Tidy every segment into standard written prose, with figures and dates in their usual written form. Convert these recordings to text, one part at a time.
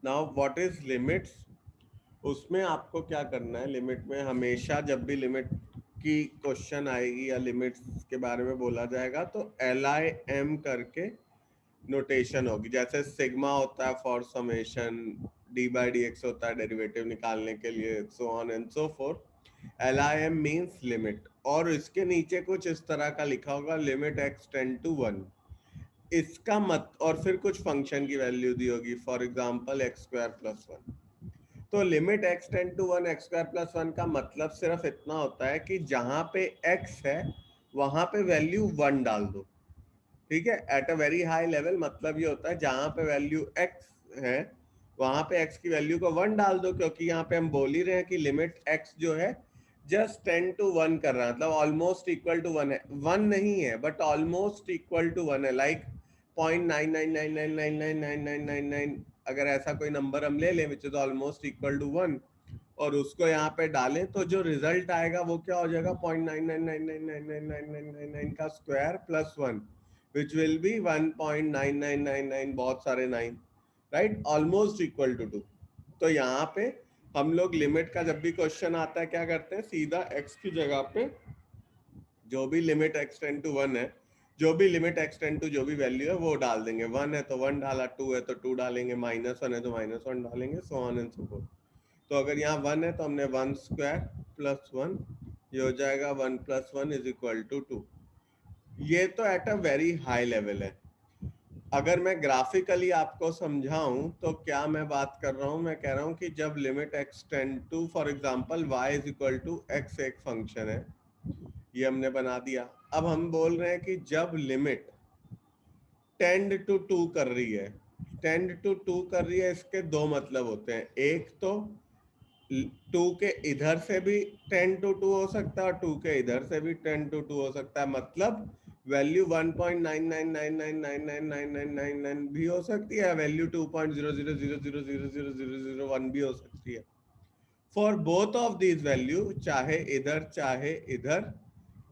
Now what is limits? उसमें आपको क्या करना है, लिमिट में हमेशा जब भी लिमिट की क्वेश्चन आएगी या लिमिट्स के बारे में बोला जाएगा तो LIM करके नोटेशन होगी। जैसे सिग्मा होता है फॉर समेशन, d/dx होता है डेरिवेटिव निकालने के लिए, so on and so fourth. LIM means limit, और इसके नीचे कुछ इस तरह का लिखा होगा, लिमिट x टेंड टू 1। इसका मत, और फिर कुछ फंक्शन की वैल्यू दी होगी, फॉर एग्जाम्पल x² + 1। तो limit x tend to 1 x² + 1 का मतलब सिर्फ इतना होता है कि जहां पे x है वहां पे वैल्यू 1 डाल दो। ठीक है, at a very high level मतलब ये होता है जहां पे वैल्यू x है वहां पे x की वैल्यू को 1 डाल दो, क्योंकि यहाँ पे हम बोल ही रहे हैं कि लिमिट x जो है जस्ट टेंड टू 1 कर रहा है, मतलब ऑलमोस्ट इक्वल टू 1 है। 1 नहीं है बट ऑलमोस्ट इक्वल टू 1 है, लाइक 0.9999999999, अगर ऐसा कोई नंबर हम ले लें which is almost equal to 1 और उसको यहाँ पे डालें तो जो रिजल्ट आएगा वो क्या हो जाएगा, 0.99999999 का square plus 1 which will be 1.9999, बहुत सारे 9, राइट, ऑलमोस्ट इक्वल टू 2। तो यहाँ पे हम लोग लिमिट का जब भी क्वेश्चन आता है क्या करते हैं, सीधा x की जगह पे जो भी लिमिट x टेंड टू 1 है, जो भी लिमिट x टेंड टू जो भी वैल्यू है वो डाल देंगे। 1 है तो 1 डाला, 2 है तो 2 डालेंगे, -1 है तो -1 डालेंगे, so on and so fourth. तो अगर यहाँ 1 है तो हमने 1² + 1, ये हो जाएगा 1 + 1 = 2। ये तो at a very high level है। अगर मैं ग्राफिकली आपको समझाऊं तो क्या मैं बात कर रहा हूं, मैं कह रहा हूं कि जब limit x tend to, for example y = x एक फंक्शन है, ये हमने बना दिया। अब हम बोल रहे हैं कि जब लिमिट टेंड टू 2 कर रही है, टेंड टू 2 कर रही है, इसके दो मतलब होते हैं। एक तो 2 के इधर से भी 10 to 2 हो सकता है और 2 के इधर से भी 10 to 2 हो सकता है, मतलब वैल्यू 1.9999999999 भी हो सकती है, वैल्यू 2.000000001 भी हो सकती है। For both of these value, चाहे इधर चाहे इधर,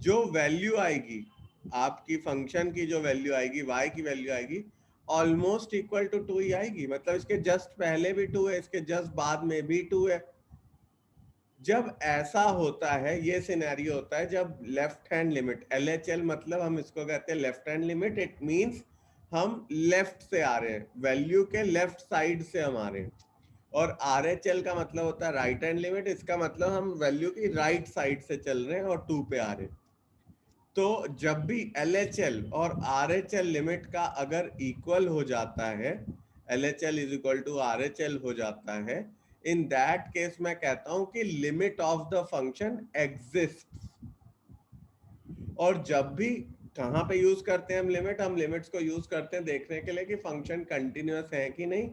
जो वैल्यू आएगी आपकी फंक्शन की, जो वैल्यू आएगी y की वैल्यू आएगी ऑलमोस्ट इक्वल टू 2 ही आएगी। मतलब इसके जस्ट पहले भी 2 है, इसके जस्ट बाद में भी 2 है। जब ऐसा होता है, ये सिनेरियो होता है जब लेफ्ट हैंड लिमिट, LHL मतलब हम इसको कहते हैं left hand limit. It means हम लेफ्ट से आ रहे हैं, वैल्यू के लेफ्ट साइड से हम आ रहे हैं। और RHL का मतलब होता है राइट हैंड लिमिट, इसका मतलब हम वैल्यू की राइट साइड से चल रहे हैं और 2 पे आ रहे हैं। तो जब भी LHL और RHL लिमिट का अगर इक्वल हो जाता है, LHL = RHL हो जाता है, इन दैट केस मैं कहता हूं कि limit of the function exist. और जब भी कहां पे यूज करते हैं हम लिमिट, हम लिमिट्स को यूज करते हैं देखने के लिए कि फंक्शन कंटिन्यूअस है कि नहीं।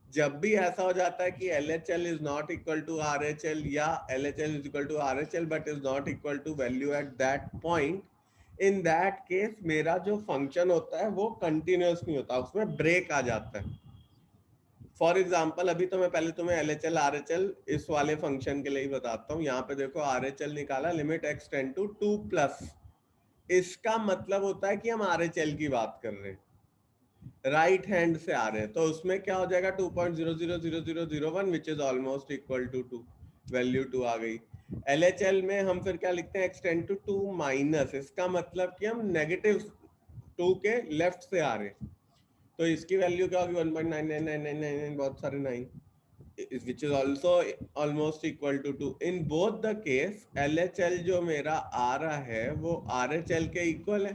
जब भी ऐसा हो जाता है कि LHL is not equal to RHL या LHL = RHL but is not equal to value at that point, in that case मेरा जो फंक्शन होता है वो कंटिन्यूअस नहीं होता, उसमें ब्रेक आ जाता है। फॉर एग्जाम्पल अभी तो मैं पहले तुम्हें LHL RHL इस वाले फंक्शन के लिए ही बताता हूँ। यहाँ पे देखो RHL निकाला, लिमिट x टेंड टू 2+, इसका मतलब होता है कि हम RHL की बात कर रहे हैं, राइट हैंड से आ रहे हैं, तो उसमें क्या हो जाएगा 2.000001 which is almost equal to 2, value 2 आ गई। LHL में हम फिर क्या लिखते हैं, x टेंड टू 2-, इसका मतलब कि हम नेगेटिव 2 के लेफ्ट से आ रहे हैं, तो इसकी वैल्यू क्या होगी 1.999999, बहुत सारे 9, which is also almost equal to 2। in both the case LHL जो मेरा आ रहा है वो RHL के इक्वल है।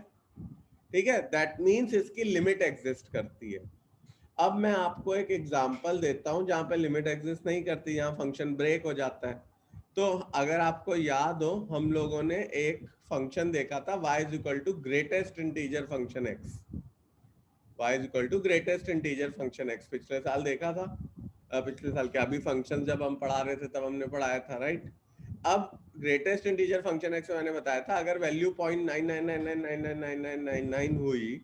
ठीक है, दैट मीन्स इसकी लिमिट एग्जिस्ट करती है। अब मैं आपको एक एग्जांपल देता हूं जहां पे लिमिट एग्जिस्ट नहीं करती, यहाँ फंक्शन ब्रेक हो जाता है। तो अगर आपको याद हो, हम लोगों ने एक फंक्शन देखा था y = greatest integer function x, y = greatest integer function x, पिछले साल देखा था। पिछले साल क्या, अभी फंक्शन जब हम पढ़ा रहे थे तब हमने पढ़ाया था, राइट। अब ग्रेटेस्ट इंटीजर फंक्शन x मैंने बताया था, अगर वैल्यू 0.99999999 हुई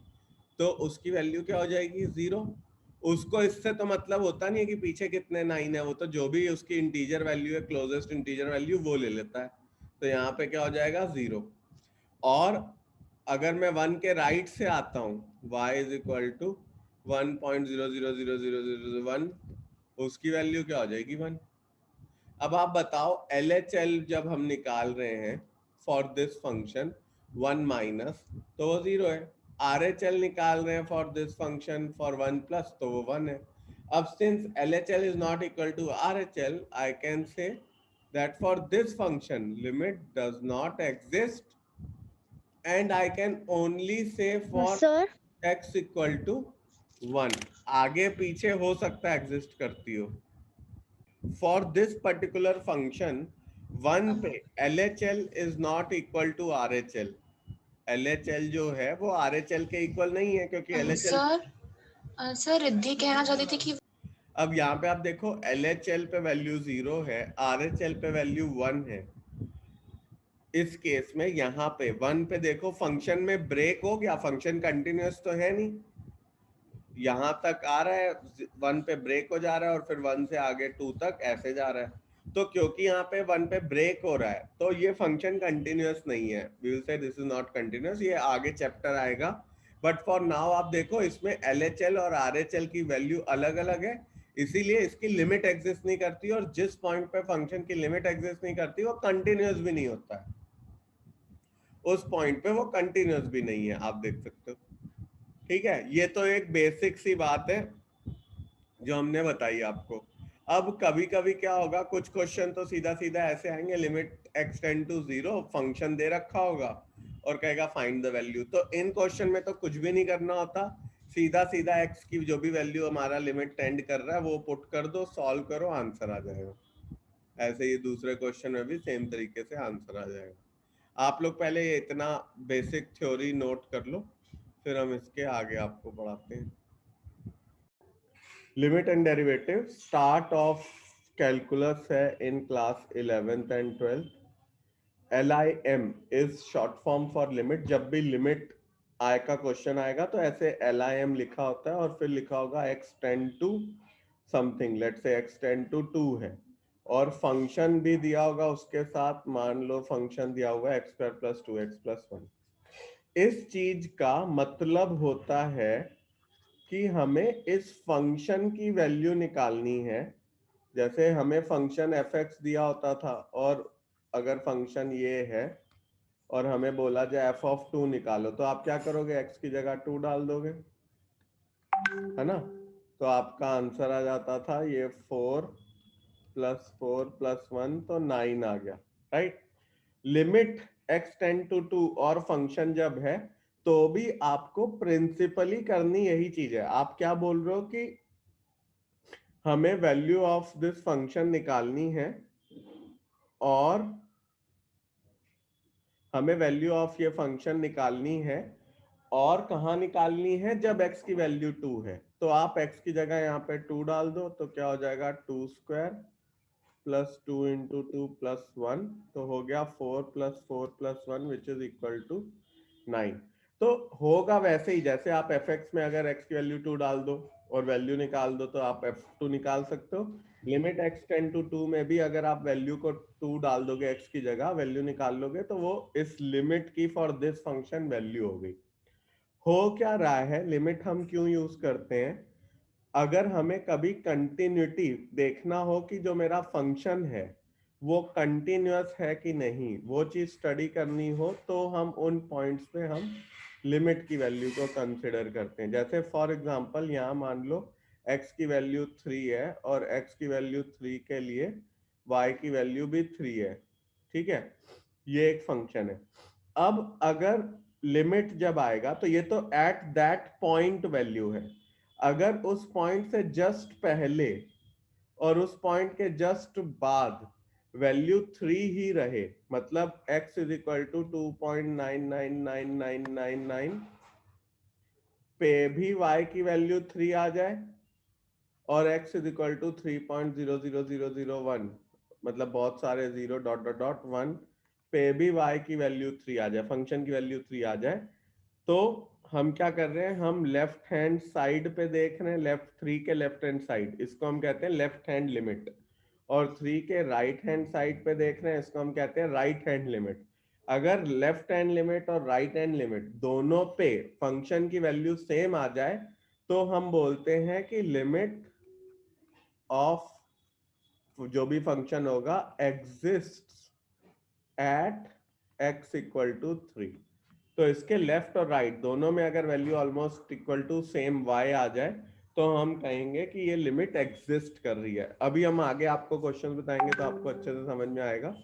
तो उसकी वैल्यू क्या हो जाएगी, 0। उसको इससे तो मतलब होता नहीं है कि पीछे कितने 9 है, वो तो जो भी उसकी इंटीजर वैल्यू है, क्लोजेस्ट इंटीजर वैल्यू, वो ले लेता है। तो यहाँ पे क्या हो जाएगा, 0। और अगर मैं 1 के राइट से आता हूँ, y = 1.000001, उसकी वैल्यू क्या हो जाएगी 1। अब आप बताओ LHL जब हम निकाल रहे हैं फॉर दिस फंक्शन 1 माइनस तो वो 0 है, RHL निकाल रहे हैं for this function for 1 plus तो वो 1 है। अब since LHL is not equal to RHL, I can say that for this function limit does not exist and I can only say for sir x equal to 1। आगे पीछे हो सकता है exist करती हो। For this particular function 1 पे LHL is not equal to RHL। LHL जो है वो RHL के इक्वल नहीं है क्योंकि LHL। सर रिद्धि कहना चाहती थी कि अब यहाँ पे आप देखो LHL पे वैल्यू 0 है, RHL पे वैल्यू 1 है। इस केस में यहाँ पे 1 पे देखो फंक्शन में ब्रेक हो गया, फंक्शन कंटिन्यूअस तो है नहीं, यहाँ तक आ रहा है 1 पे ब्रेक हो जा रहा है और फिर 1 से आगे 2 तक ऐसे जा रहा है। तो क्योंकि यहाँ पे 1 पे ब्रेक हो रहा है तो ये फंक्शन कंटिन्यूअस नहीं है, we will say this is not continuous. ये आगे चैप्टर आएगा, बट फॉर नाउ आप देखो इसमें LHL और RHL की वैल्यू अलग अलग है, इसीलिए इसकी लिमिट एग्जिस्ट नहीं करती, और जिस पॉइंट पे फंक्शन की लिमिट एग्जिस्ट नहीं करती वो कंटिन्यूअस भी नहीं होता है, उस पॉइंट पे वो कंटिन्यूअस भी नहीं है, आप देख सकते हो। ठीक है, ये तो एक बेसिक सी बात है जो हमने बताई आपको। अब कभी कभी क्या होगा, कुछ क्वेश्चन तो सीधा सीधा ऐसे आएंगे, लिमिट एक्सटेंड टू 0, फंक्शन दे रखा होगा और कहेगा फाइंड द वैल्यू। तो इन क्वेश्चन में तो कुछ भी नहीं करना होता, सीधा सीधा x की जो भी वैल्यू हमारा लिमिट टेंड कर रहा है वो पुट कर दो, सॉल्व करो, आंसर आ जाएगा। ऐसे ही दूसरे क्वेश्चन में भी सेम तरीके से आंसर आ जाएगा। आप लोग पहले ये इतना बेसिक थ्योरी नोट कर लो, फिर हम इसके आगे आपको पढ़ाते हैं। Limit and derivative start of calculus है in class 11th and 12th। LIM is short form for limit. जब भी लिमिट आय का क्वेश्चन आएगा तो ऐसे LIM लिखा होता है और फिर लिखा होगा x tend to something, let's say x tend to 2 है, और फंक्शन भी दिया होगा उसके साथ, मान लो फंक्शन दिया हुआ है x² + 2x + 1। इस चीज का मतलब होता है कि हमें इस फंक्शन की वैल्यू निकालनी है। जैसे हमें फंक्शन f(x) दिया होता था, और अगर फंक्शन ये है और हमें बोला जाए f(2) निकालो, तो आप क्या करोगे, x की जगह 2 डाल दोगे, है ना। तो आपका आंसर आ जाता था ये 4 + 4 + 1 तो 9 आ गया, right. Limit x tend to 2 और फंक्शन जब है तो भी आपको प्रिंसिपली करनी यही चीज है। आप क्या बोल रहे हो कि हमें वैल्यू ऑफ दिस फंक्शन निकालनी है, और हमें वैल्यू ऑफ ये फंक्शन निकालनी है, और कहाँ निकालनी है, जब x की वैल्यू 2 है। तो आप x की जगह यहाँ पे 2 डाल दो, तो क्या हो जाएगा 2² + 2 × 2 + 1, तो हो गया 4 + 4 + 1 विच इज इक्वल टू 9। तो होगा वैसे ही जैसे आप f(x) में अगर x की वैल्यू 2 डाल दो और वैल्यू निकाल दो तो आप f(2) निकाल सकते हो। लिमिट x टेंड टू 2 में भी अगर आप वैल्यू को 2 डाल दोगे, x की जगह वैल्यू निकाल लोगे, तो वो इस लिमिट की फॉर दिस फंक्शन वैल्यू हो गई। हो क्या रहा है, लिमिट हम क्यों यूज करते हैं, अगर हमें कभी कंटिन्यूटी देखना हो कि जो मेरा फंक्शन है वो कंटिन्यूअस है कि नहीं, वो चीज स्टडी करनी हो, तो हम उन पॉइंट्स पे हम लिमिट की वैल्यू को कंसिडर करते हैं। जैसे फॉर एग्जांपल यहाँ मान लो x की वैल्यू 3 है और x की वैल्यू 3 के लिए y की वैल्यू भी 3 है, ठीक है, ये एक फंक्शन है। अब अगर लिमिट जब आएगा तो ये तो एट दैट पॉइंट वैल्यू है, अगर उस पॉइंट से जस्ट पहले और उस पॉइंट के जस्ट बाद वैल्यू 3 ही रहे, मतलब x = 2.999999 पे भी y की वैल्यू 3 आ जाए, और x = 3.00001, मतलब बहुत सारे 0.1 पे भी y की वैल्यू 3 आ जाए, फंक्शन की वैल्यू 3 आ जाए, तो हम क्या कर रहे हैं, हम लेफ्ट हैंड साइड पे देख रहे हैं, लेफ्ट 3 के लेफ्ट हैंड साइड, इसको हम कहते हैं लेफ्ट हैंड लिमिट, और 3 के राइट हैंड साइड पे देख रहे हैं, इसको हम कहते हैं राइट हैंड लिमिट। अगर लेफ्ट हैंड लिमिट और राइट हैंड लिमिट दोनों पे फंक्शन की वैल्यू सेम आ जाए तो हम बोलते हैं कि लिमिट ऑफ जो भी फंक्शन होगा exists at x equal to 3। तो इसके लेफ्ट और राइट दोनों में अगर value almost equal to same y आ जाए तो हम कहेंगे कि ये लिमिट एग्जिस्ट कर रही है। अभी हम आगे आपको क्वेश्चन बताएंगे तो आपको अच्छे से समझ में आएगा,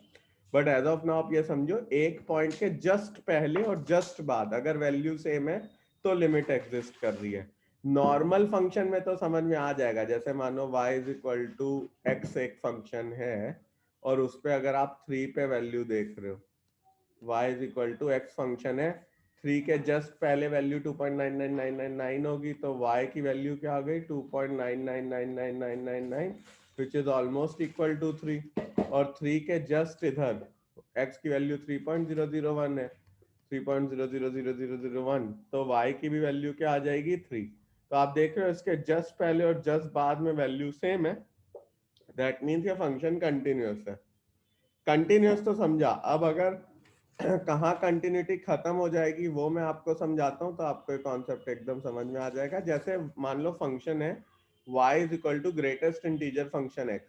बट एज ऑफ नाउ आप ये समझो एक पॉइंट के जस्ट पहले और जस्ट बाद अगर वैल्यू सेम है तो लिमिट एग्जिस्ट कर रही है। नॉर्मल फंक्शन में तो समझ में आ जाएगा, जैसे मानो y is equal to x एक फंक्शन है और उस पे अगर आप 3 पे वैल्यू देख रहे हो, y is equal to x function है, 3 के जस्ट पहले वैल्यू 2.99999 होगी तो y की वैल्यू क्या आ गई 2.9999999 which is almost equal to 3, और 3 के जस्ट इधर x की वैल्यू 3.001 है, 3.0000001, तो y की भी वैल्यू क्या आ जाएगी 3। तो आप देख रहे हो इसके जस्ट पहले और जस्ट बाद में वैल्यू सेम है, दैट मीन्स ये फंक्शन कंटिन्यूअस है। कंटिन्यूअस तो समझा, अब अगर कहाँ कंटिन्यूटी खत्म हो जाएगी वो मैं आपको समझाता हूँ तो आपको कॉन्सेप्ट एकदम समझ में आ जाएगा। जैसे मान लो फंक्शन है y is equal to greatest integer function x।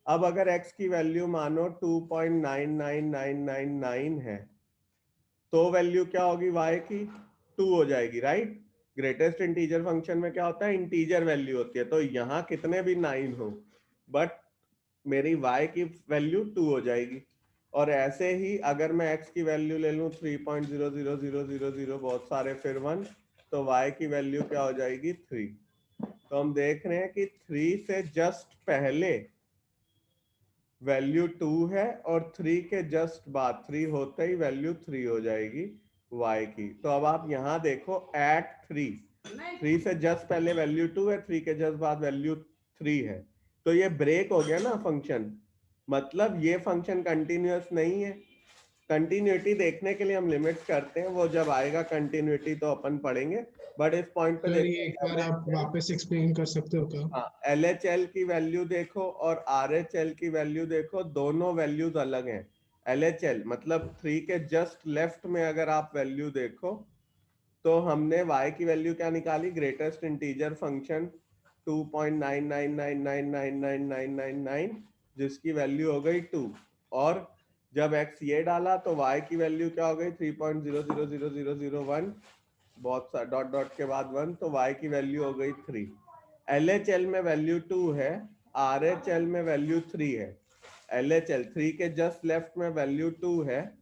अब अगर x की वैल्यू मानो 2.99999 है तो वैल्यू क्या होगी y की 2 हो जाएगी, राइट। ग्रेटेस्ट इंटीजर फंक्शन में क्या होता है इंटीजर वैल्यू होती है, तो यहाँ कितने भी 9 हो बट मेरी y की वैल्यू 2 हो जाएगी। और ऐसे ही अगर मैं x की वैल्यू ले लूं 3.00000 बहुत सारे फिर 1, तो y की वैल्यू क्या हो जाएगी 3। तो हम देख रहे हैं कि 3 से जस्ट पहले वैल्यू 2 है और 3 के जस्ट बाद 3 होते ही वैल्यू 3 हो जाएगी y की। तो अब आप यहाँ देखो एट 3 से जस्ट पहले वैल्यू 2 है, 3 के जस्ट बाद वैल्यू 3 है, तो ये ब्रेक हो गया ना फंक्शन, मतलब ये फंक्शन कंटिन्यूअस नहीं है। कंटिन्यूटी देखने के लिए हम लिमिट्स करते हैं, वो जब आएगा कंटिन्यूटी तो अपन पढ़ेंगे, बट इस पॉइंट पे सर ये एक देखो बार आप वापस एक्सप्लेन कर सकते हो क्या? हाँ, LHL की वैल्यू देखो और RHL की वैल्यू देखो, दोनों वैल्यूज अलग हैं। LHL मतलब 3 के जस्ट लेफ्ट में अगर आप वैल्यू देखो तो हमने y की वैल्यू क्या निकाली ग्रेटेस्ट इंटीजर फंक्शन 2.999999999 जिसकी वैल्यू हो गई 2, और जब x ये डाला तो y की वैल्यू क्या हो गई 3.0000001, बहुत सा डॉट डॉट के बाद 1, तो y की वैल्यू हो गई 3। LHL में वैल्यू 2 है, RHL में वैल्यू 3 है। LHL 3 के जस्ट लेफ्ट में वैल्यू 2 है,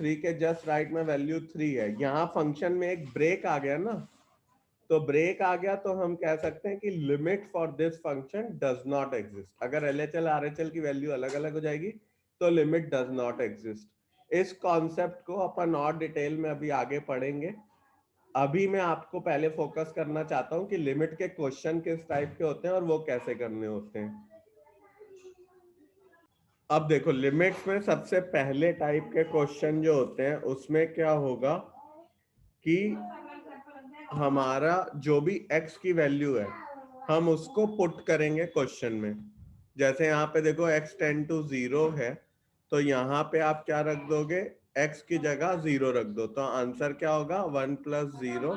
3 के जस्ट राइट में वैल्यू 3 है। यहाँ फंक्शन में एक ब्रेक आ गया ना, तो ब्रेक आ गया तो हम कह सकते हैं कि limit for this function does not exist. अगर LHL RHL की वैल्यू अलग अलग हो जाएगी तो लिमिट डज नॉट एग्जिस्ट। इस कॉन्सेप्ट को अपन और डिटेल में अभी आगे पढ़ेंगे। अभी मैं आपको पहले फोकस करना चाहता हूं कि लिमिट के क्वेश्चन किस टाइप के होते हैं और वो कैसे करने होते हैं। अब देखो लिमिट्स में सबसे पहले टाइप के क्वेश्चन जो होते हैं उसमें क्या होगा कि हमारा जो भी x की वैल्यू है हम उसको पुट करेंगे क्वेश्चन में। जैसे यहाँ पे देखो x टेंड टू 0 है तो यहाँ पे आप क्या रख दोगे x की जगह 0 रख दो, तो आंसर क्या होगा 1 + 0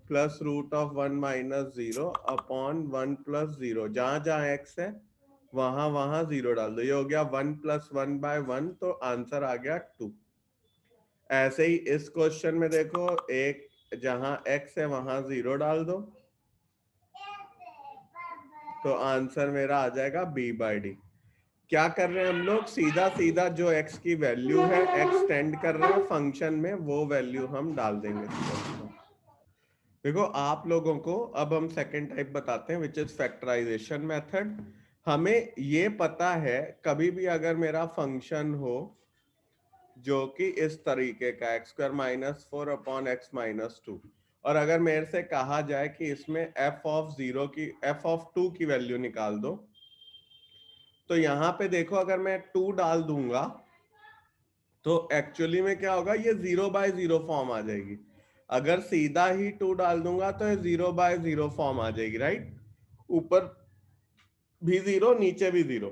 प्लस रूट ऑफ 1 - 0 अपॉन 1 + 0, जहां जहां x है वहां वहां 0 डाल दो, ये हो गया 1 + 1/1, तो आंसर आ गया 2। ऐसे ही इस क्वेश्चन में देखो एक जहां x है वहां 0 डाल दो तो आंसर मेरा आ जाएगा b/d। क्या कर रहे हैं हम लोग सीधा सीधा जो x की वैल्यू है एक्सटेंड कर रहे हैं फंक्शन में, वो वैल्यू हम डाल देंगे। देखो आप लोगों को अब हम सेकंड टाइप बताते हैं विच इज फैक्टराइजेशन मेथड। हमें ये पता है कभी भी अगर मेरा फंक्शन हो जो कि इस तरीके का x² - 4 अपॉन x - 2, और अगर मेरे से कहा जाए कि इसमें f(2) की वैल्यू निकाल दो, तो यहाँ पे देखो अगर मैं 2 डाल दूंगा तो एक्चुअली में क्या होगा ये 0/0 फॉर्म आ जाएगी। अगर सीधा ही 2 डाल दूंगा तो ये 0/0 फॉर्म आ जाएगी, राइट। ऊपर भी 0 नीचे भी 0,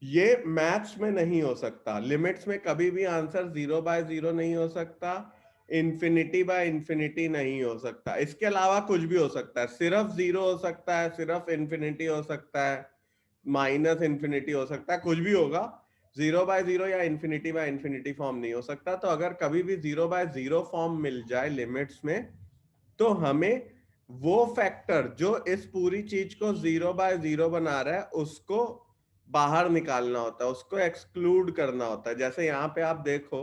ये मैथ्स में नहीं हो सकता। लिमिट्स में कभी भी आंसर 0/0 नहीं हो सकता, इंफिनिटी बाय इंफिनिटी नहीं हो सकता, इसके अलावा कुछ भी हो सकता है, सिर्फ जीरो हो सकता है, सिर्फ इंफिनिटी हो सकता है, माइनस इंफिनिटी हो सकता है, कुछ भी होगा। जीरो बाय जीरो या इंफिनिटी बाय इंफिनिटी फॉर्म नहीं हो सकता। तो अगर कभी भी जीरो बाय जीरो फॉर्म मिल जाए लिमिट्स में, तो हमें वो फैक्टर जो इस पूरी चीज को जीरो बाय जीरो बना रहा है उसको बाहर निकालना होता है, उसको एक्सक्लूड करना होता है। जैसे यहाँ पे आप देखो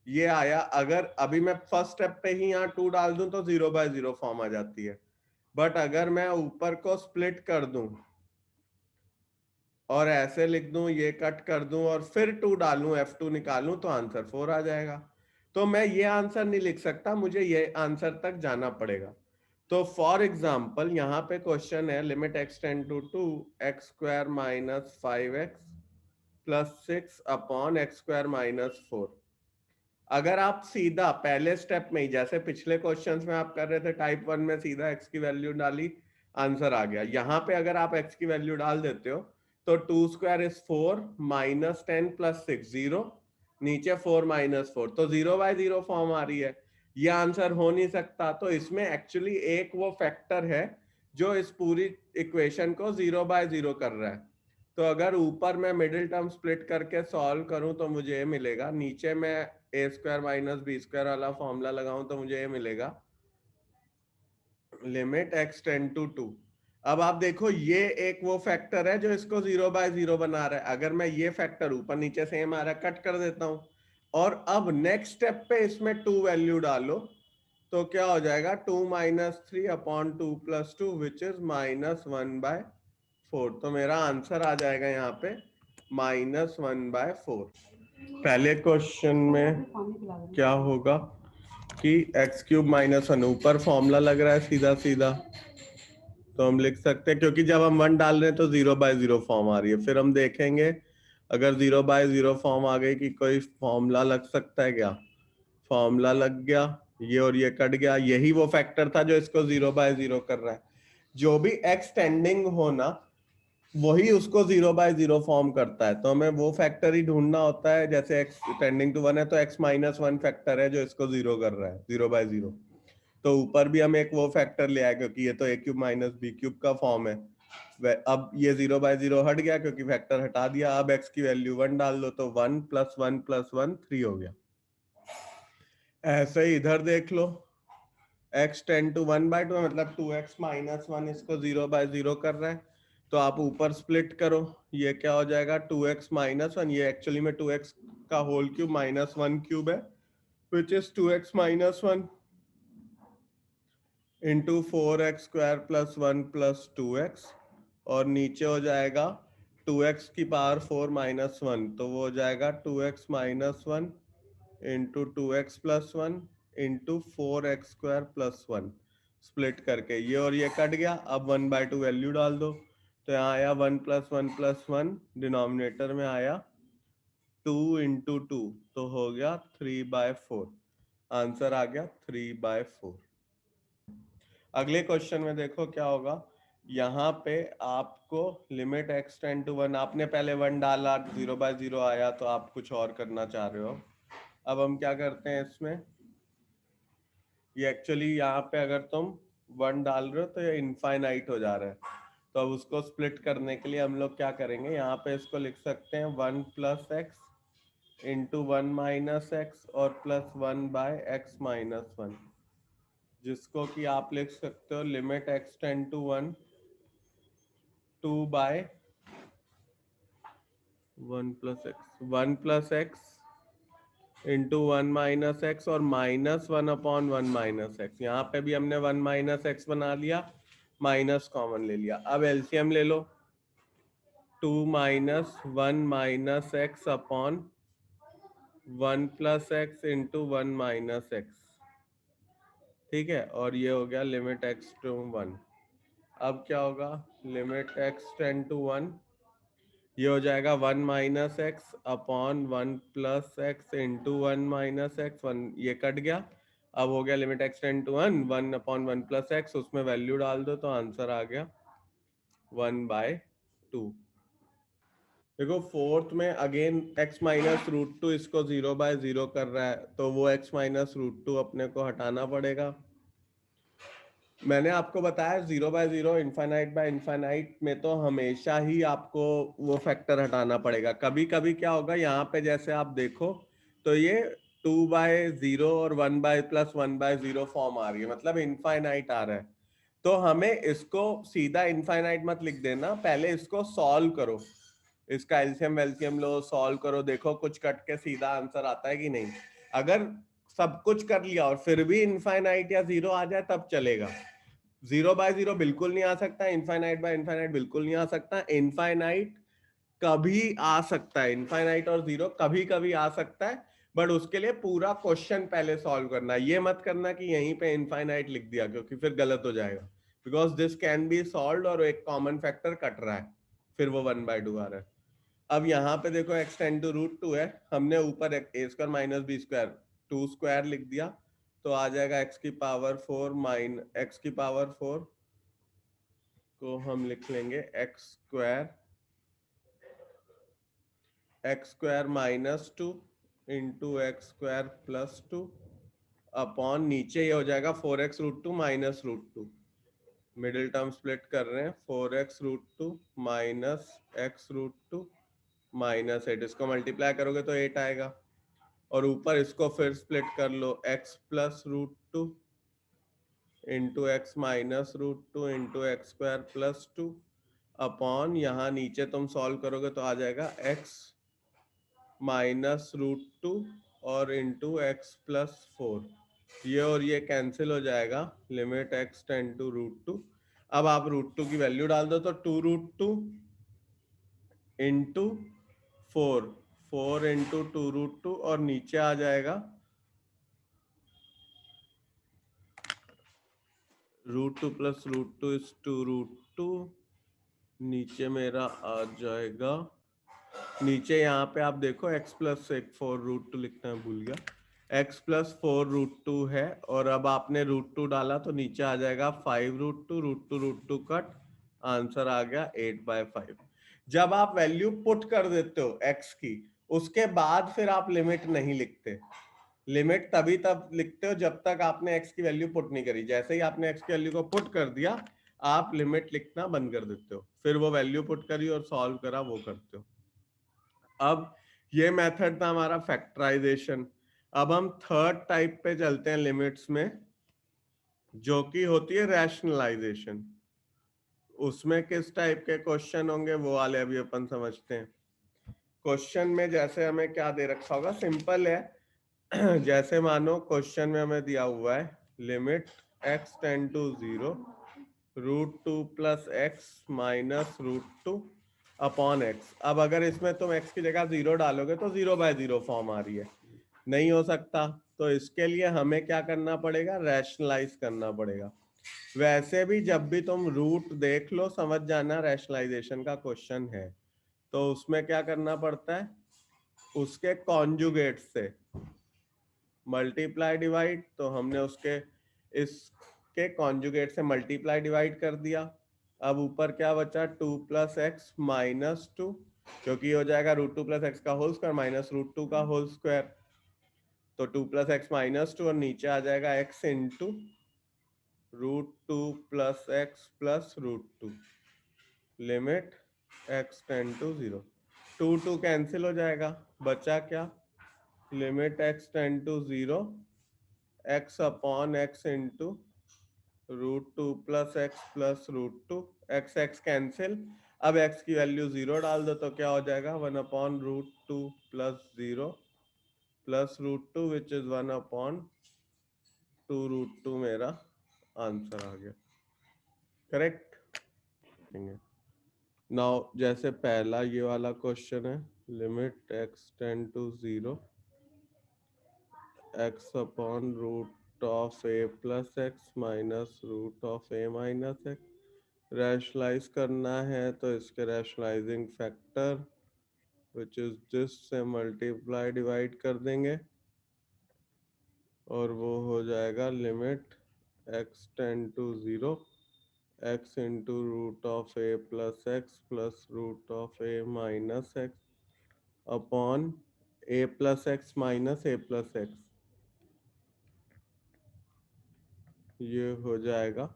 ये आया, अगर अभी मैं फर्स्ट स्टेप पे ही यहाँ 2 डाल दूं तो जीरो बाय जीरो फॉर्म आ जाती है। बट अगर मैं ऊपर को स्प्लिट कर दूं और ऐसे लिख दूं, ये कट कर दूं और फिर 2 डालूं, F2 निकालूं, तो आंसर 4 आ जाएगा। तो मैं ये आंसर नहीं लिख सकता, मुझे ये आंसर तक जाना पड़ेगा। तो फॉर एग्जाम्पल यहाँ पे क्वेश्चन है limit x tend to 2 x square minus 5x plus 6 upon x square minus 4। अगर आप सीधा पहले स्टेप में ही, जैसे पिछले क्वेश्चंस में आप कर रहे थे टाइप 1 में, सीधा x की वैल्यू डाली, आंसर आ गया। यहाँ पे अगर आप x की वैल्यू डाल देते हो तो 2 स्क्वायर इज 4 माइनस 10 प्लस 6 0, नीचे 4 माइनस 4, तो जीरो बाय जीरो फॉर्म आ रही है। ये आंसर हो नहीं सकता। तो इसमें एक्चुअली एक वो फैक्टर है जो इस पूरी इक्वेशन को जीरो बाय जीरो कर रहा है। तो अगर ऊपर मैं मिडिल टर्म स्प्लिट करके सॉल्व करूं तो मुझे ये मिलेगा, नीचे मैं ए स्क्वायर माइनस बी स्क्वायर वाला फॉर्मूला लगाऊं तो मुझे ये मिलेगा लिमिट x टेंड टू 2। अब आप देखो ये एक वो फैक्टर है जो इसको जीरो बाय जीरो बना रहा है। अगर मैं ये फैक्टर ऊपर नीचे सेम आ रहा है, कट कर देता हूं, और अब नेक्स्ट स्टेप पे इसमें 2 वैल्यू डालो तो क्या हो जाएगा, 2 minus 3 upon 2 plus 2 which is minus 1 by 4। तो मेरा आंसर आ जाएगा यहाँ पे माइनस 1 बाय 4। पहले क्वेश्चन में क्या होगा कि एक्स क्यूब माइनस 1, ऊपर फॉर्मूला लग रहा है सीधा सीधा, तो हम लिख सकते हैं, क्योंकि जब हम 1 डाल रहे हैं तो जीरो बाय जीरो फॉर्म आ रही है। फिर हम देखेंगे अगर जीरो बाय जीरो फॉर्म आ गई कि कोई फॉर्मूला लग सकता है क्या, फॉर्मूला लग गया, ये और ये कट गया। यही वो फैक्टर था जो इसको जीरो बाय जीरो कर रहा है। जो भी एक्स टेंडिंग हो ना, वही उसको जीरो बाय जीरो फॉर्म करता है। तो हमें वो फैक्टर ही ढूंढना होता है। जैसे एक्स टेंडिंग टू 1 है तो एक्स माइनस 1 फैक्टर है जो इसको जीरो कर रहा है, जीरो बाय जीरो। तो ऊपर भी हम एक वो फैक्टर ले आए, क्योंकि ये तो ए क्यूब माइनस बी क्यूब का फॉर्म है। अब ये जीरो बाय जीरो हट गया क्योंकि फैक्टर हटा दिया। अब एक्स की वैल्यू 1 डाल दो तो 1 प्लस 1 प्लस 1 3 हो गया। ऐसे ही इधर देख लो, x टेंड टू 1 बाय 2 मतलब 2x माइनस 1 इसको जीरो बाय जीरो कर रहा है। तो आप ऊपर स्प्लिट करो, ये क्या हो जाएगा 2x माइनस 1, ये एक्चुअली में 2x का होल क्यूब माइनस 1 क्यूब है, which is 2x minus 1 into 4x square plus 1 plus 2x, और नीचे हो जाएगा 2x की पावर 4 माइनस 1, तो वो हो जाएगा 2x minus 1 into 2x plus 1 into 4x square plus 1, split करके ये और ये कट गया। अब 1 बाय 2 वैल्यू डाल दो, तो यहाँ आया 1 प्लस 1 प्लस 1, डिनोमिनेटर में आया 2 इंटू 2, तो हो गया 3 बाय 4। आंसर आ गया 3 बाय 4। अगले क्वेश्चन में देखो क्या होगा। यहाँ पे आपको लिमिट x टेंड टू 1, आपने पहले 1 डाला, जीरो बाय जीरो आया, तो आप कुछ और करना चाह रहे हो। अब हम क्या करते हैं इसमें, ये एक्चुअली यहाँ पे अगर तुम 1 डाल रहे हो तो ये इनफाइनाइट हो जा रहा है। तो अब उसको स्प्लिट करने के लिए हम लोग क्या करेंगे, यहाँ पे इसको लिख सकते हैं 1 plus X into 1 minus X और प्लस 1 बाय एक्स माइनस 1, जिसको कि आप लिख सकते हो limit x tend to 1 2 by 1 plus X into 1 minus X और माइनस 1 अपॉन 1 माइनस एक्स। यहाँ पे भी हमने 1 माइनस एक्स बना लिया, माइनस कॉमन ले लिया। अब एलसीएम ले लो, 2 minus 1 minus X upon 1 plus X into 1 minus x, ठीक है, और ये हो गया लिमिट x टू 1। अब क्या होगा, लिमिट x टेंड टू 1, ये हो जाएगा 1 minus X upon 1 plus X into 1 minus X, 1 ये कट गया। अब हो गया limit x tend to 1, 1 upon 1 plus X, उसमें वैल्यू डाल दो तो आंसर आ गया 1 बाय 2। देखो फोर्थ में again x minus root two इसको 0/0 कर रहा है, तो वो x माइनस रूट टू अपने को हटाना पड़ेगा। मैंने आपको बताया 0/0 इनफाइनाइट बाय इनफाइनाइट में तो हमेशा ही आपको वो फैक्टर हटाना पड़ेगा। कभी कभी क्या होगा, यहाँ पे जैसे आप देखो तो ये 2/0 और 1/+1/0 फॉर्म आ रही है, मतलब इनफाइनाइट आ रहा है। तो हमें इसको सीधा इनफाइनाइट मत लिख देना, पहले इसको सॉल्व करो, इसका एलसीएम वेलसीएम लो, सॉल्व करो, देखो कुछ कट के सीधा आंसर आता है कि नहीं। अगर सब कुछ कर लिया और फिर भी इनफाइनाइट या जीरो आ जाए तब चलेगा। 0/0 बिल्कुल नहीं आ सकता, इनफाइनाइट बाय इनफाइनाइट बिल्कुल नहीं आ सकता। इनफाइनाइट कभी आ सकता है, इनफाइनाइट और जीरो कभी कभी आ सकता है, बट उसके लिए पूरा क्वेश्चन पहले सॉल्व करना। ये मत करना कि यहीं पे इनफाइनाइट लिख दिया, क्योंकि फिर गलत हो जाएगा, because this can be solve और एक कॉमन फैक्टर कट रहा है, फिर वो 1/2 आ रहा है। अब यहाँ पे देखो x tends to root two है, हमने ऊपर A square minus B square 2 square लिख दिया, तो आ जाएगा x की पावर 4 x की पावर 4 को हम लिख लेंगे x square minus 2 into x square plus 2 upon नीचे ये हो जाएगा 4x root two minus root two, middle term split कर रहे हैं, 4x root two minus x root two minus 8, इसको मल्टीप्लाई करोगे तो 8 आएगा, और ऊपर इसको फिर स्प्लिट कर लो, x plus root two into x minus root two into x square plus 2 upon यहाँ नीचे तुम सॉल्व करोगे तो आ जाएगा x माइनस रूट टू और इंटू एक्स प्लस 4, ये और ये कैंसिल हो जाएगा, limit x tends to root two. अब आप रूट टू की वैल्यू डाल दो तो 2√2 इंटू 4 इंटू 2√2 और नीचे आ जाएगा √2 प्लस √2 इज 2√2, नीचे मेरा आ जाएगा, नीचे यहाँ पे आप देखो x प्लस एक 4√2 लिखना भूल गया, x प्लस 4√2 है, और अब आपने √2 डाला तो नीचे आ जाएगा 5√2, √2 कट, आंसर आ गया 8/5। जब आप वैल्यू पुट कर देते हो x की, उसके बाद फिर आप लिमिट नहीं लिखते, लिमिट तभी तब लिखते हो जब तक आपने x की वैल्यू पुट नहीं करी। जैसे ही आपने x की वैल्यू को पुट कर दिया, आप लिमिट लिखना बंद कर देते हो, फिर वो वैल्यू पुट करी और सॉल्व करा वो करते हो। अब ये मेथड था हमारा फैक्टराइजेशन। अब हम थर्ड टाइप पे चलते हैं लिमिट्स में, जो कि होती है रैशनलाइजेशन। उसमें किस टाइप के क्वेश्चन होंगे वो वाले अभी अपन समझते हैं। क्वेश्चन में जैसे हमें क्या दे रखा होगा, सिंपल है। जैसे मानो क्वेश्चन में हमें दिया हुआ है limit x tends to 0 √2 plus x minus √2 upon x. अब अगर इसमें तुम x की जगह 0 डालोगे तो 0/0 फॉर्म आ रही है, नहीं हो सकता, तो इसके लिए हमें क्या करना पड़ेगा, रैशनलाइज करना पड़ेगा। वैसे भी जब भी तुम रूट देख लो समझ जाना रैशनलाइजेशन का क्वेश्चन है, तो उसमें क्या करना पड़ता है, उसके कॉन्जुगेट से मल्टीप्लाई डिवाइड, तो हमने उसके इसके कॉन्जुगेट से मल्टीप्लाई डिवाइड कर दिया। अब ऊपर क्या बचा, 2 प्लस एक्स माइनस 2, क्योंकि हो जाएगा √2 प्लस एक्स का होल स्क्वायर माइनस √2 का होल स्क्वायर, तो 2 प्लस एक्स माइनस 2 और नीचे आ जाएगा x into √2 plus x plus √2, limit x tends to 0, 2 cancel हो जाएगा, बचा क्या, limit x tends to 0 x upon x into √2 plus x plus √2, x cancel. अब x की वैल्यू 0 डाल दो तो क्या हो जाएगा, 1/√2 प्लस 0 प्लस √2 विच इज 1/2√2, मेरा आंसर आ गया, करेक्ट। नाउ जैसे पहला ये वाला क्वेश्चन है, limit x tends to 0 x upon root of a plus x minus root of a minus x, rationalise करना है तो इसके rationalising factor which is this से मल्टीप्लाई डिवाइड कर देंगे, और वो हो जाएगा limit x tends to 0 x into root of a plus x plus root of a minus x upon a plus x minus a plus x, ये हो जाएगा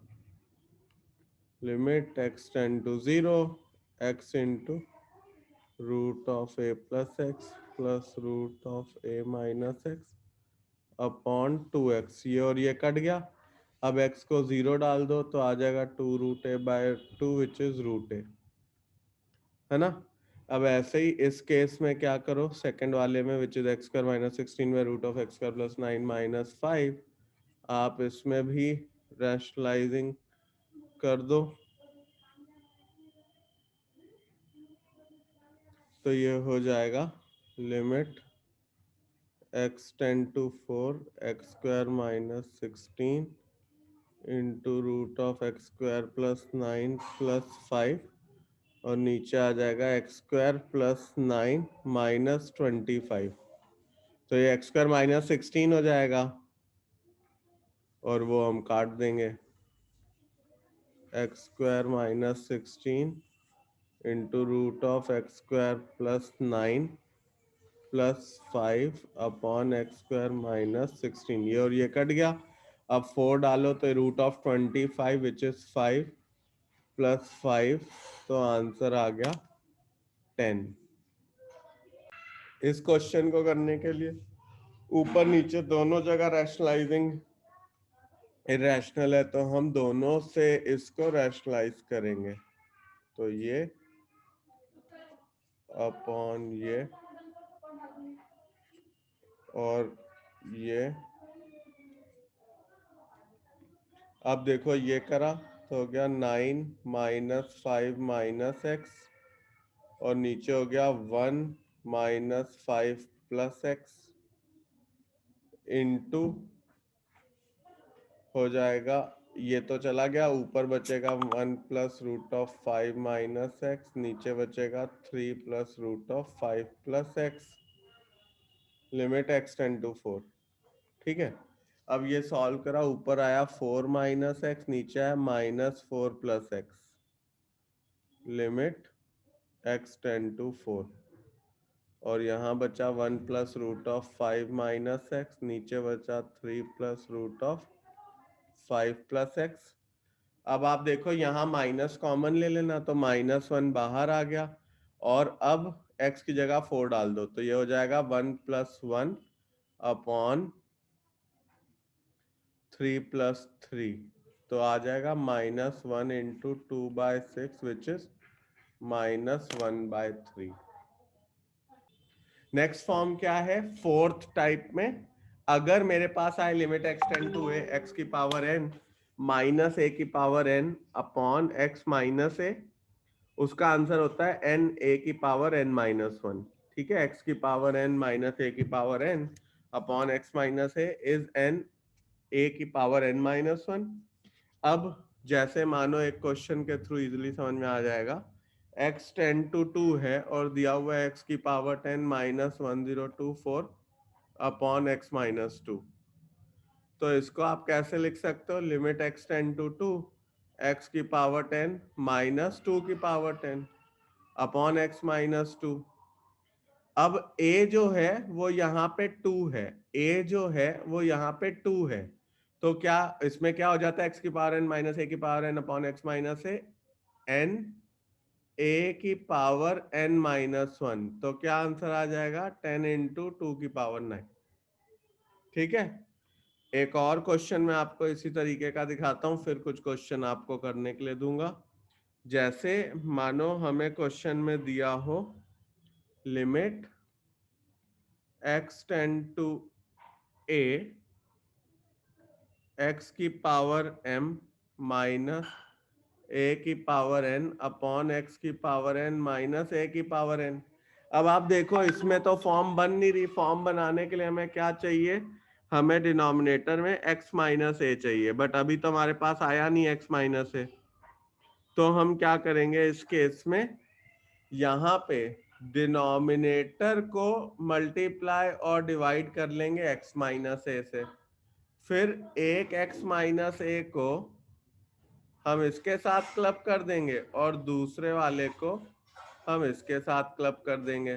limit x tend to 0 x into root of a plus x plus root of a minus x upon 2x, ये और ये cut गया। अब x को 0 डाल दो तो आ जाएगा 2 root A by 2 which is root A, है ना। अब ऐसे ही इस केस में क्या करो, सेकंड वाले में which is x square minus 16 by root of x square plus 9 minus 5, आप इसमें भी रैशनलाइजिंग कर दो तो ये हो जाएगा limit x tend to 4 x square minus 16 into root of x square plus 9 plus 5 और नीचे आ जाएगा एक्स स्क्वायर प्लस 9 माइनस 25, तो ये एक्स स्क्वायर माइनस 16 हो जाएगा और वो हम काट देंगे, x square minus 16 into root of x square plus 9 plus 5 upon x square minus 16, ये और ये कट गया। अब 4 डालो तो root of 25 which is 5 plus 5, तो आंसर आ गया 10। इस क्वेश्चन को करने के लिए ऊपर नीचे दोनों जगह रैशनलाइजिंग इरेशनल है तो हम दोनों से इसको रैशनलाइज करेंगे, तो ये अपॉन ये और ये, अब देखो ये करा तो हो गया 9 माइनस 5 माइनस एक्स और नीचे हो गया 1 माइनस 5 प्लस एक्स इंटू हो जाएगा, ये तो चला गया, ऊपर बचेगा 1 plus root of 5 minus x, नीचे बचेगा 3 plus root of 5 plus x, limit x tend to 4। ठीक है, अब ये सॉल्व करा, ऊपर आया 4 माइनस एक्स, नीचे आया minus 4 plus x, limit x tend to 4 और यहाँ बचा 1 plus root of 5 minus x, नीचे बचा 3 plus root of 5 plus x. अब आप देखो यहाँ माइनस कॉमन ले लेना तो -1 बाहर आ गया और अब x की जगह 4 डाल दो तो ये हो जाएगा 1 प्लस 1 अपॉन 3 प्लस 3, तो आ जाएगा -1 into 2/6 which is -1/3। Next form क्या है, फोर्थ टाइप में, अगर मेरे पास आए limit x tend to a x की पावर n माइनस a की power n upon x minus a, उसका आंसर होता है n a की पावर n माइनस 1। ठीक है, x की पावर n माइनस a की power n upon x minus a is n a की पावर n माइनस 1। अब जैसे मानो एक क्वेश्चन के थ्रू इजिली समझ में आ जाएगा, x टेंड टू 2 है और दिया हुआ है x की power 10 minus 1024 upon x minus 2, तो इसको आप कैसे लिख सकते हो, limit x tend to 2 x की पावर 10 माइनस 2 की पावर 10 अपॉन x माइनस 2। अब a जो है वो यहाँ पे 2 है, a जो है वो यहाँ पे 2 है, तो क्या इसमें क्या हो जाता है, x की पावर n माइनस a की power n upon x minus a, n a की पावर n माइनस 1, तो क्या आंसर आ जाएगा 10 इंटू 2 की पावर 9। ठीक है, एक और क्वेश्चन मैं आपको इसी तरीके का दिखाता हूं, फिर कुछ क्वेश्चन आपको करने के लिए दूंगा। जैसे मानो हमें क्वेश्चन में दिया हो limit x tend to a x की पावर m माइनस a की पावर n अपॉन x की पावर n माइनस a की पावर n। अब आप देखो इसमें तो फॉर्म बन नहीं रही, फॉर्म बनाने के लिए हमें क्या चाहिए, हमें डिनोमिनेटर में x माइनस a चाहिए, बट अभी तो हमारे पास आया नहीं x माइनस a, तो हम क्या करेंगे इस केस में, यहाँ पे डिनोमिनेटर को मल्टीप्लाई और डिवाइड कर लेंगे x माइनस a से, फिर एक x माइनस a को हम इसके साथ क्लब कर देंगे और दूसरे वाले को हम इसके साथ क्लब कर देंगे।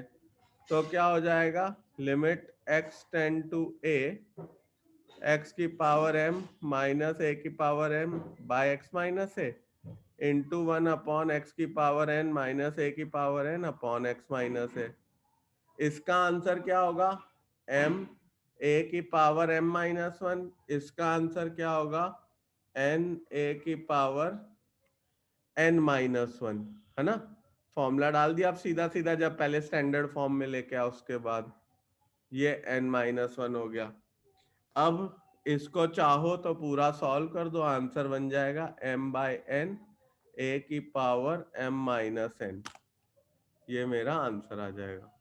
तो क्या हो जाएगा, limit x tend to a x की पावर m माइनस a की power m by x minus a into 1 upon x की पावर n माइनस a की power n upon x minus a। इसका आंसर क्या होगा, m a की power m minus 1। इसका answer क्या होगा, n a की पावर n माइनस 1, है ना। फॉर्मूला डाल दिया आप सीधा सीधा, जब पहले स्टैंडर्ड फॉर्म में लेके आओ उसके बाद ये n माइनस 1 हो गया। अब इसको चाहो तो पूरा सॉल्व कर दो, आंसर बन जाएगा m बाय n a की पावर m माइनस n। ये मेरा आंसर आ जाएगा।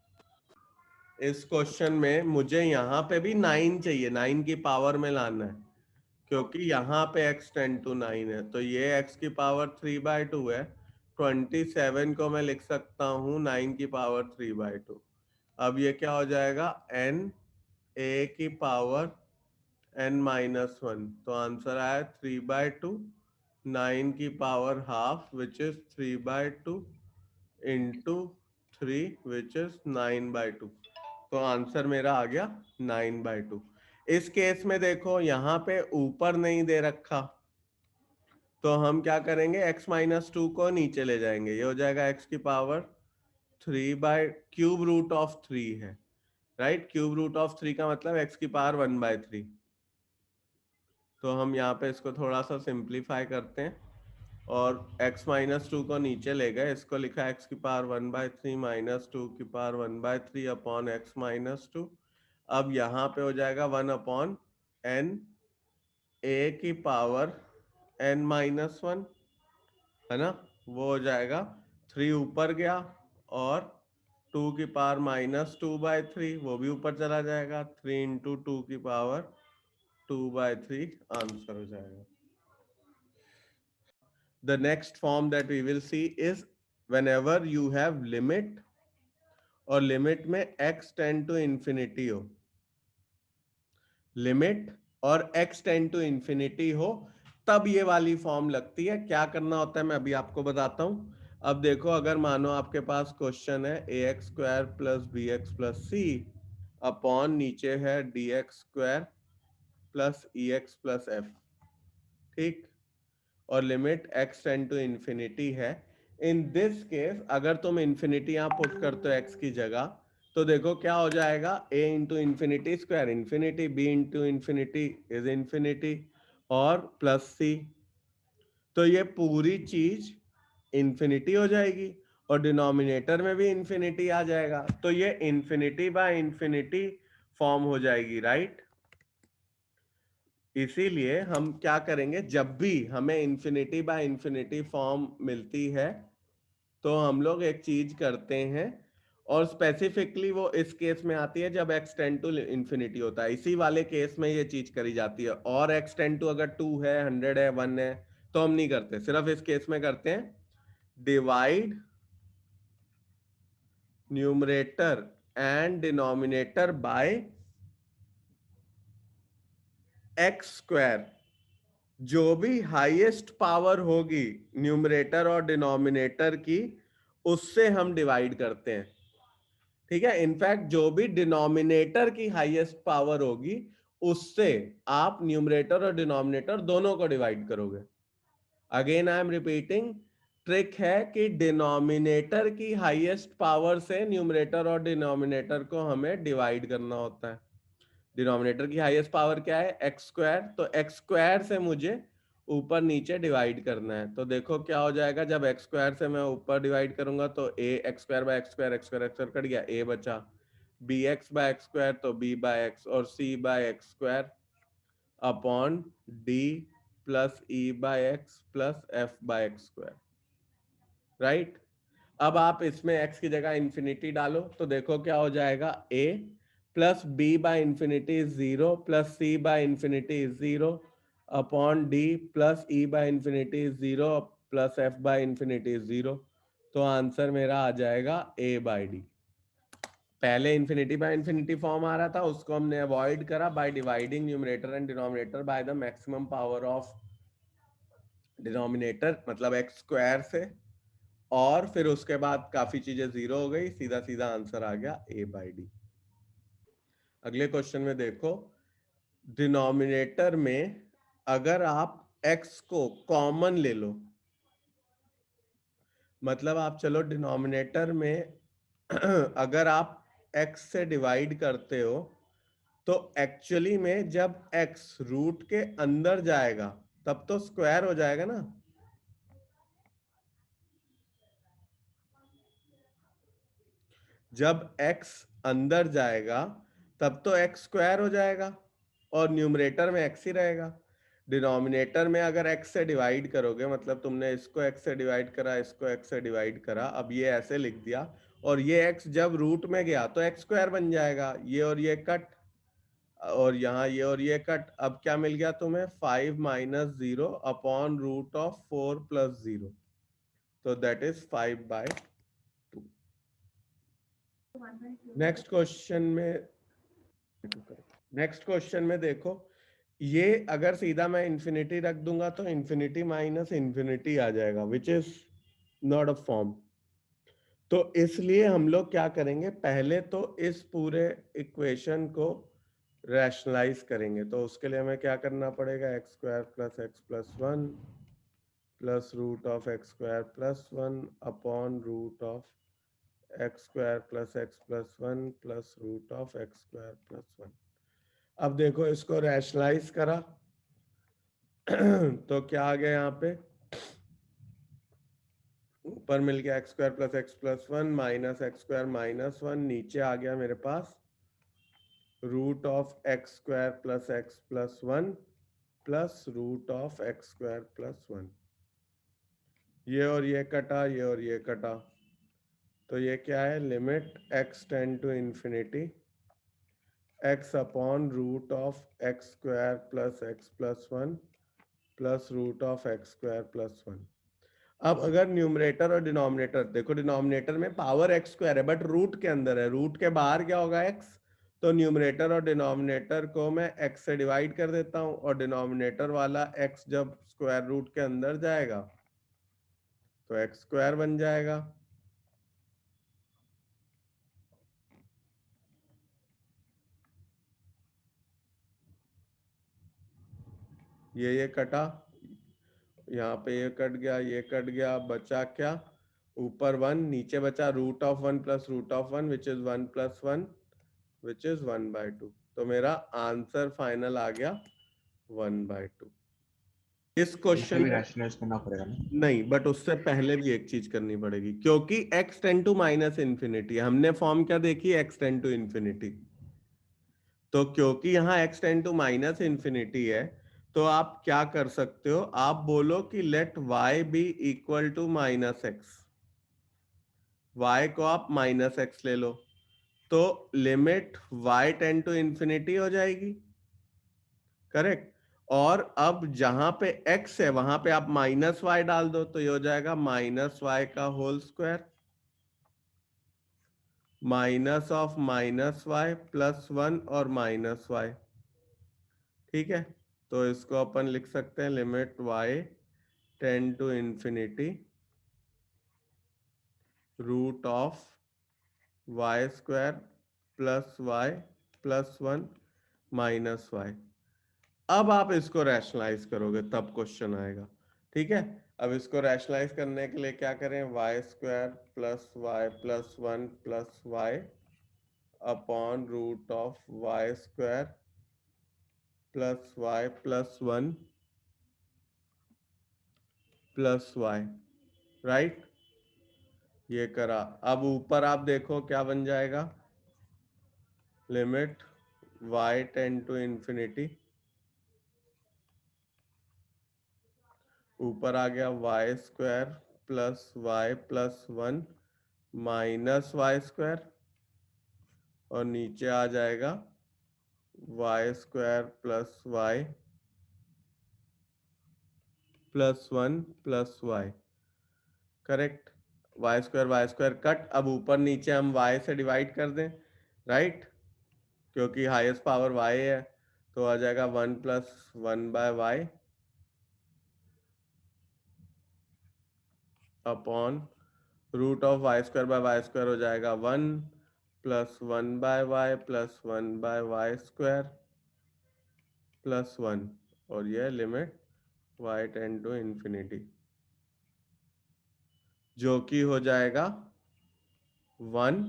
इस क्वेश्चन में मुझे यहाँ पे भी 9 चाहिए, 9 की पावर में लाना है, क्योंकि यहाँ पे x टेंड टू 9 है, तो ये x की पावर 3/2 है। 27 को मैं लिख सकता हूँ 9 की पावर 3/2। अब ये क्या हो जाएगा, n a की पावर n माइनस 1। तो आंसर आया 3/2, 9 की power half which is 3/2 into 3 which is 9/2। तो आंसर मेरा आ गया 9/2। इस केस में देखो यहाँ पे ऊपर नहीं दे रखा, तो हम क्या करेंगे, x माइनस 2 को नीचे ले जाएंगे, ये हो जाएगा x की power 3 by cube root of 3 है, राइट। क्यूब रूट ऑफ 3 का मतलब x की पावर 1/3। तो हम यहाँ पे इसको थोड़ा सा सिंप्लीफाई करते हैं और x माइनस 2 को नीचे ले गए, इसको लिखा x की पावर 1/3 माइनस 2 की पावर 1/3 अपॉन x माइनस 2। अब यहाँ पे हो जाएगा 1 अपॉन n a की पावर n माइनस 1, है ना। वो हो जाएगा 3 ऊपर गया और 2 की पावर माइनस 2/3 वो भी ऊपर चला जाएगा, 3 इंटू 2 की पावर 2/3 आंसर हो जाएगा। The next form that we will see is whenever you have limit और लिमिट में x टेंड टू इंफिनिटी हो, लिमिट और x टेंड टू इंफिनिटी हो, तब ये वाली फॉर्म लगती है। क्या करना होता है मैं अभी आपको बताता हूं। अब देखो, अगर मानो आपके पास क्वेश्चन है ax² plus bx plus c upon नीचे है dx² plus ex plus f, ठीक, और limit x tend to infinity है। इन दिस केस अगर तुम इंफिनिटी यहां पुट करते हो x की जगह, तो देखो क्या हो जाएगा, a into infinity square infinity, b into infinity is infinity और प्लस c। तो ये पूरी चीज इंफिनिटी हो जाएगी और डिनोमिनेटर में भी इंफिनिटी आ जाएगा, तो ये इंफिनिटी बाय इंफिनिटी फॉर्म हो जाएगी, राइट। इसीलिए हम क्या करेंगे, जब भी हमें इंफिनिटी बाय इंफिनिटी फॉर्म मिलती है तो हम लोग एक चीज करते हैं, और स्पेसिफिकली वो इस केस में आती है जब x टेंड टू इंफिनिटी होता है, इसी वाले केस में ये चीज करी जाती है। और x टेंड टू अगर 2 है, 100 है, 1 है, तो हम नहीं करते, सिर्फ इस केस में करते हैं divide numerator and denominator bye x²। जो भी हाईएस्ट पावर होगी न्यूमरेटर और डिनोमिनेटर की, उससे हम डिवाइड करते हैं, ठीक है। इनफैक्ट जो भी डिनोमिनेटर की हाईएस्ट पावर होगी उससे आप न्यूमरेटर और डिनोमिनेटर दोनों को डिवाइड करोगे। Again I am repeating, trick है कि डिनोमिनेटर की हाईएस्ट पावर से न्यूमरेटर और डिनोमिनेटर को हमें डिवाइड करना होता है। डिनोमिनेटर की हाईएस्ट पावर क्या है, x², तो x² से मुझे ऊपर नीचे डिवाइड करना है। तो देखो क्या हो जाएगा, जब x² से मैं ऊपर डिवाइड करूंगा तो a x² by x² cut गया, a बचा, bx बाय x² तो b बाय x और c by x² upon d plus e by x plus f by x², right. अब आप इसमें x की जगह इंफिनिटी डालो तो देखो क्या हो जाएगा, a plus b by infinity 0 plus c by infinity 0 upon d plus e by infinity 0 plus f by infinity 0। तो आंसर मेरा आ जाएगा a बाय d। पहले इंफिनिटी बाय इंफिनिटी फॉर्म आ रहा था, उसको हमने अवॉइड करा by dividing numerator and denominator by the maximum power of denominator मतलब एक्स स्क्वायर से, और फिर उसके बाद काफी चीजें जीरो हो गई, सीधा सीधा आंसर आ गया a/d। अगले क्वेश्चन में देखो, डिनोमिनेटर में अगर आप x को कॉमन ले लो, मतलब आप चलो डिनोमिनेटर में अगर आप x से डिवाइड करते हो तो एक्चुअली में जब x रूट के अंदर जाएगा तब तो स्क्वायर हो जाएगा ना, जब x अंदर जाएगा तब तो x स्क्वायर हो जाएगा और न्यूमरेटर में x ही रहेगा। डिनोमिनेटर में अगर x से डिवाइड करोगे, मतलब तुमने इसको x से डिवाइड करा, इसको x से डिवाइड करा, अब ये ऐसे लिख दिया, और ये x जब रूट में गया तो x स्क्वायर बन जाएगा, ये और ये कट, और यहाँ ये और ये कट। अब क्या मिल गया तुम्हें, 5 minus 0 upon root of 4 plus 0, तो दैट इज 5/2। नेक्स्ट क्वेश्चन में देखो, ये अगर सीधा मैं इंफिनिटी रख दूंगा तो इंफिनिटी माइनस इंफिनिटी आ जाएगा, which is not a form. तो इसलिए हम लोग क्या करेंगे, पहले तो इस पूरे इक्वेशन को रैशनलाइज करेंगे। तो उसके लिए हमें क्या करना पड़ेगा, x square plus x plus one plus root of x square plus one upon root of x square plus x plus one plus root of x square plus one. अब देखो इसको रैशनलाइज करा तो क्या आ गया, यहाँ पे ऊपर मिल गया X square plus one minus X square minus one, नीचे आ गया मेरे पास root of x square plus one plus root of x square plus one. ये और ये कटा, ये और ये कटा, तो ये क्या है, limit x tend to infinity x upon root of x square plus one plus root of x square plus one. अब अगर न्यूमरेटर और डिनोमिनेटर देखो, डिनोमिनेटर में पावर एक्स स्क्वायर है बट रूट के अंदर है, रूट के बाहर क्या होगा x, तो न्यूमरेटर और डिनोमिनेटर को मैं x से डिवाइड कर देता हूं, और डिनोमिनेटर वाला x जब स्क्वायर रूट के अंदर जाएगा तो एक्स स्क्वायर बन जाएगा। ये कटा, यहाँ पे ये कट गया, ये कट गया, बचा क्या, ऊपर वन, नीचे बचा root of one plus root of one which is one plus one which is 1/2। तो मेरा आंसर फाइनल आ गया 1/2। इस क्वेश्चन में रैशनलाइज करना पड़ेगा ना? नहीं, बट उससे पहले भी एक चीज करनी पड़ेगी, क्योंकि x tend to minus infinity, हमने फॉर्म क्या देखी, x टेंड टू इंफिनिटी। तो क्योंकि यहाँ x tend to minus infinity है, तो आप क्या कर सकते हो, आप बोलो कि let y be equal to minus x, y को आप माइनस एक्स ले लो, तो limit y tend to infinity हो जाएगी, करेक्ट। और अब जहां पे x है वहां पे आप माइनस वाई डाल दो, तो ये हो जाएगा माइनस वाई का whole square minus of minus y plus one और माइनस वाई। ठीक है, तो इसको अपन लिख सकते हैं limit y tend to infinity root of y square plus y plus one minus y. अब आप इसको रैशनलाइज करोगे तब क्वेश्चन आएगा। ठीक है, अब इसको रैशनलाइज करने के लिए क्या करें, y square plus y plus one plus y upon root of y square plus y plus one plus y, right. ये करा, अब ऊपर आप देखो क्या बन जाएगा, limit y tend to infinity, ऊपर आ गया y square plus y plus one minus y square, और नीचे आ जाएगा y square plus y plus one plus y, correct. Y square cut, अब ऊपर नीचे हम y से डिवाइड कर दें, राइट, क्योंकि हाईएस्ट पावर y है, तो आ जाएगा 1 + 1/y upon root of y square by y square हो जाएगा 1 plus 1 by y plus 1 by y square plus 1 और यह limit y tend to infinity जो कि हो जाएगा 1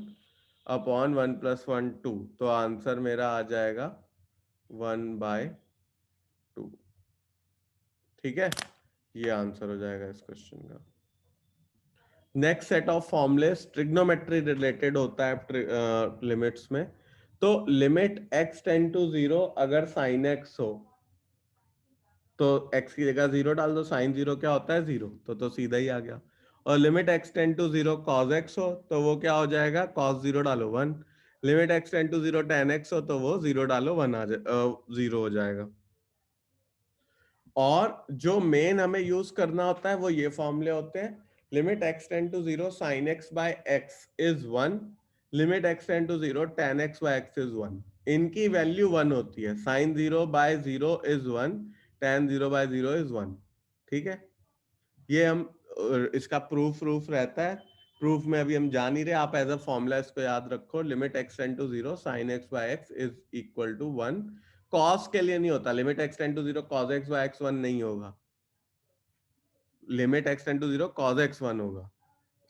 अपॉन 1 प्लस 1 2। तो आंसर मेरा आ जाएगा 1/2। ठीक है, ये आंसर हो जाएगा इस क्वेश्चन का। Next set of formulas trigonometry related होता है लिमिट्स में। तो लिमिट x टेंड टू 0 अगर साइन x हो तो x की जगह 0 डाल दो, साइन 0 क्या होता है 0, तो सीधा ही आ गया। और limit x tend to 0 cos x हो तो वो क्या हो जाएगा, cos 0 डालो 1। Limit x tend to 0 tan x हो तो वो 0 डालो 1 आ जाए 0 हो जाएगा। और जो मेन हमें यूज करना होता है वो ये फॉर्मूले होते हैं। Limit x tend to 0 sin x by x is 1, limit x tend to 0 tan x by x is 1। इनकी वैल्यू 1 होती है। sin 0 by 0 is 1, tan 0 by 0 is 1। ठीक है, ये हम इसका प्रूफ रहता है। प्रूफ में अभी हम जा नहीं रहे, आप एज अ फॉर्मूला इसको याद रखो। Limit x tend to 0 sin x by x is equal to 1। cos के लिए नहीं होता, limit x tend to 0 cos x by x 1 नहीं होगा, limit x tend to 0 cos x 1 होगा।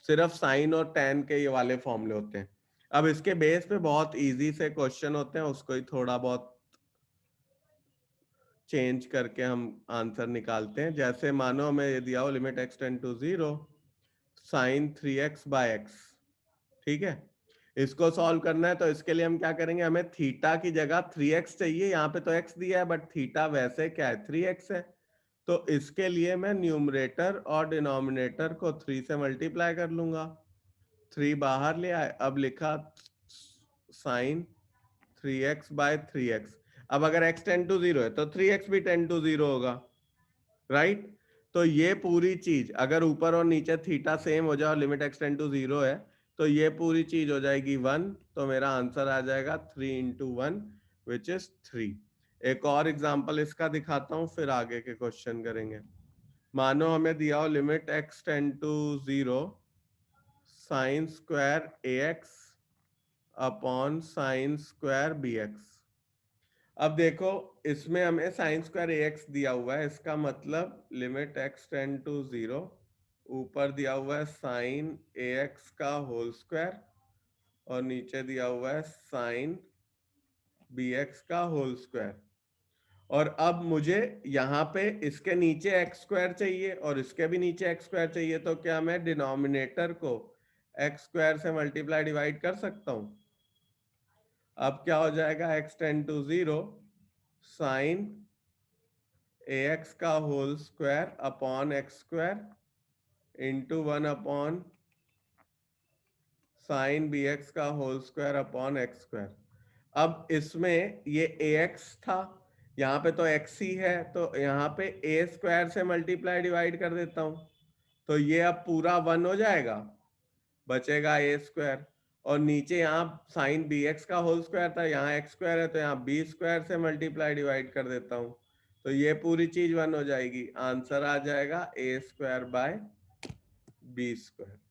सिर्फ साइन और tan के ये वाले फॉर्मूले होते हैं। अब इसके बेस पे बहुत इजी से क्वेश्चन होते हैं, उसको ही थोड़ा बहुत चेंज करके हम आंसर निकालते हैं। जैसे मानो हमें ये दिया हो limit x tend to 0 sin 3x by x। ठीक है, इसको सॉल्व करना है तो इसके लिए हम क्या करेंगे, हमें थीटा की जगह 3x चाहिए। यहाँ पे तो x दिया है बट थीटा वैसे क्या है 3x है। तो इसके लिए मैं न्यूमरेटर और डिनोमिनेटर को 3 से मल्टीप्लाई कर लूंगा। 3 बाहर ले आए, अब लिखा साइन 3x बाय 3x। अब अगर x टेंड टू 0 है तो 3x भी टेंड टू 0 होगा, राइट। तो ये पूरी चीज अगर ऊपर और नीचे थीटा सेम हो जाए और लिमिट x टेंड टू 0 है तो ये पूरी चीज हो जाएगी 1। तो मेरा आंसर आ जाएगा 3 into 1 विच इज 3। एक और एग्जांपल इसका दिखाता हूं, फिर आगे के क्वेश्चन करेंगे। मानो हमें दिया हो limit x tend to 0 sine square ax upon sine square bx। अब देखो इसमें हमें साइन स्क्वायर ax दिया हुआ है, इसका मतलब लिमिट x टेंड टू 0 ऊपर दिया हुआ है साइन ax का होल स्क्वायर और नीचे दिया हुआ है साइन bx का होल स्क्वायर। और अब मुझे यहाँ पे इसके नीचे एक्स स्क्वायर चाहिए और इसके भी नीचे एक्स स्क्वायर चाहिए। तो क्या मैं डिनोमिनेटर को एक्स स्क्वायर से मल्टीप्लाई डिवाइड कर सकता हूँ? अब क्या हो जाएगा, x tend to 0 sine ax का whole square upon x square into 1 upon sine bx का whole square upon x square. अब इसमें ये ax था, यहाँ पे तो x ही है, तो यहाँ पे a स्क्वायर से मल्टीप्लाई डिवाइड कर देता हूं। तो ये अब पूरा 1 हो जाएगा, बचेगा a स्क्वायर। और नीचे यहाँ साइन bx का होल स्क्वायर था, यहाँ x स्क्वायर है तो यहाँ b स्क्वायर से मल्टीप्लाई डिवाइड कर देता हूँ। तो ये पूरी चीज 1 हो जाएगी। आंसर आ जाएगा a square by b square.